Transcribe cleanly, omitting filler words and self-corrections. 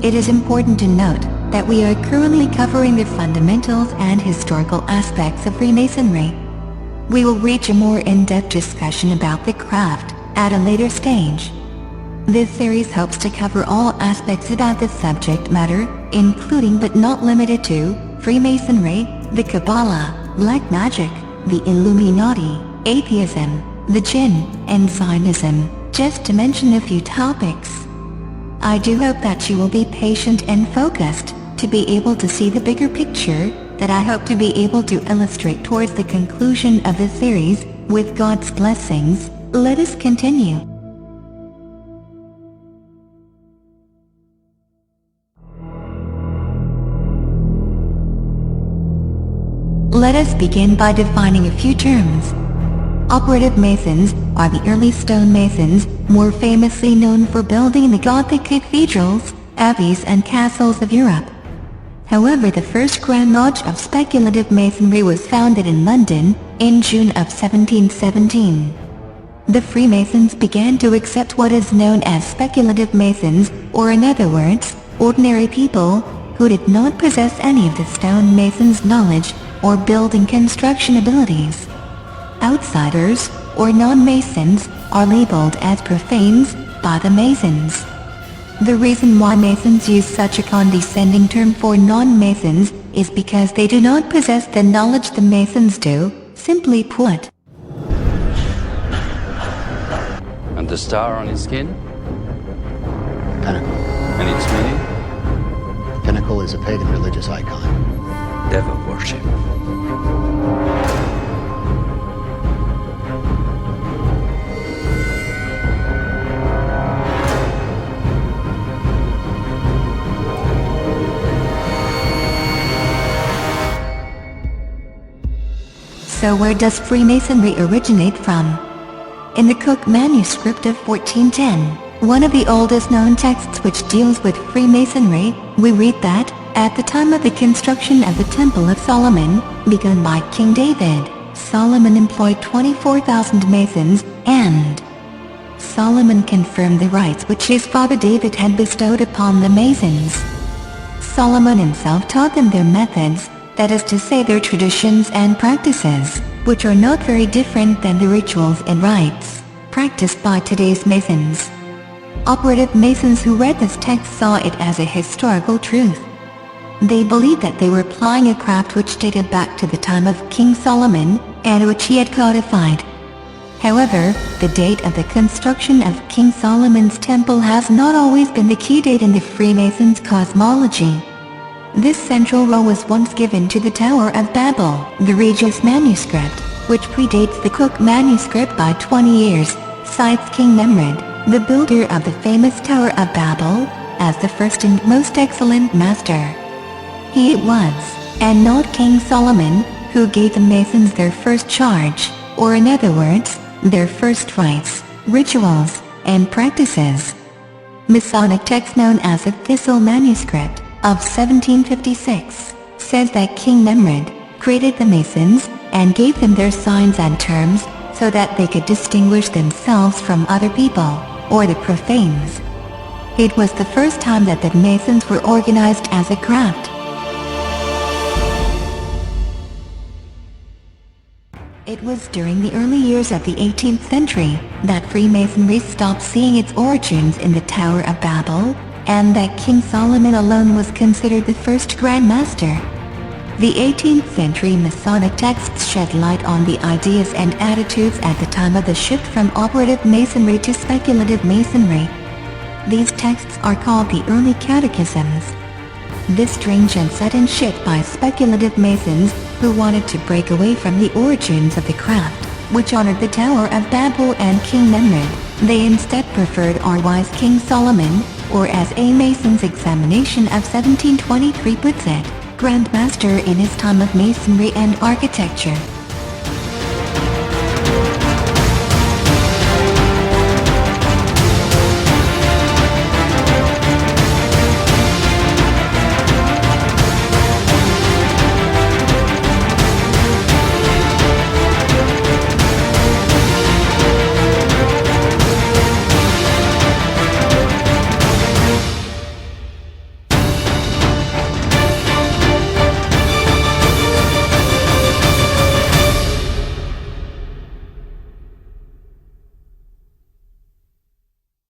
It is important to note that we are currently covering the fundamentals and historical aspects of Freemasonry. We will reach a more in-depth discussion about the craft at a later stage. This series hopes to cover all aspects about the subject matter, including but not limited to Freemasonry, the Kabbalah, black magic, the Illuminati, atheism, the Jinn, and Zionism, just to mention a few topics. I do hope that you will be patient and focused to be able to see the bigger picture that I hope to be able to illustrate towards the conclusion of this series. With God's blessings, let us continue. Let us begin by defining a few terms. Operative Masons are the early stonemasons, more famously known for building the Gothic cathedrals, abbeys and castles of Europe. However, the first Grand Lodge of Speculative Masonry was founded in London in June of 1717. The Freemasons began to accept what is known as speculative Masons, or in other words, ordinary people who did not possess any of the stonemasons' knowledge or building construction abilities. Outsiders, or non-Masons, are labeled as profanes by the Masons. The reason why Masons use such a condescending term for non-Masons is because they do not possess the knowledge the Masons do, simply put. And the star on his skin? Pinnacle. And its meaning? Pinnacle is a pagan religious icon. Devil worship. So where does Freemasonry originate from? In the Cook manuscript of 1410, one of the oldest known texts which deals with Freemasonry, we read that, at the time of the construction of the Temple of Solomon, begun by King David, Solomon employed 24,000 Masons, and Solomon confirmed the rights which his father David had bestowed upon the Masons. Solomon himself taught them their methods, that is to say their traditions and practices, which are not very different than the rituals and rites practiced by today's Masons. Operative Masons who read this text saw it as a historical truth. They believed that they were applying a craft which dated back to the time of King Solomon, and which he had codified. However, the date of the construction of King Solomon's temple has not always been the key date in the Freemasons' cosmology. This central role was once given to the Tower of Babel, the Regius manuscript, which predates the Cook manuscript by 20 years, cites King Nimrod, the builder of the famous Tower of Babel, as the first and most excellent master. He it was, and not King Solomon, who gave the Masons their first charge, or in other words, their first rites, rituals, and practices. Masonic text known as the Thistle manuscript of 1756 says that King Nimrod created the Masons and gave them their signs and terms so that they could distinguish themselves from other people, or the profanes. It was the first time that the Masons were organized as a craft. It was during the early years of the 18th century that Freemasonry stopped seeing its origins in the Tower of Babel, and that King Solomon alone was considered the first Grand Master. The 18th century Masonic texts shed light on the ideas and attitudes at the time of the shift from operative Masonry to speculative Masonry. These texts are called the early catechisms. This strange and sudden shift by speculative Masons, who wanted to break away from the origins of the craft, which honored the Tower of Babel and King Nimrod, they instead preferred our wise King Solomon, or as a Mason's examination of 1723 puts it, Grand Master in his time of Masonry and architecture.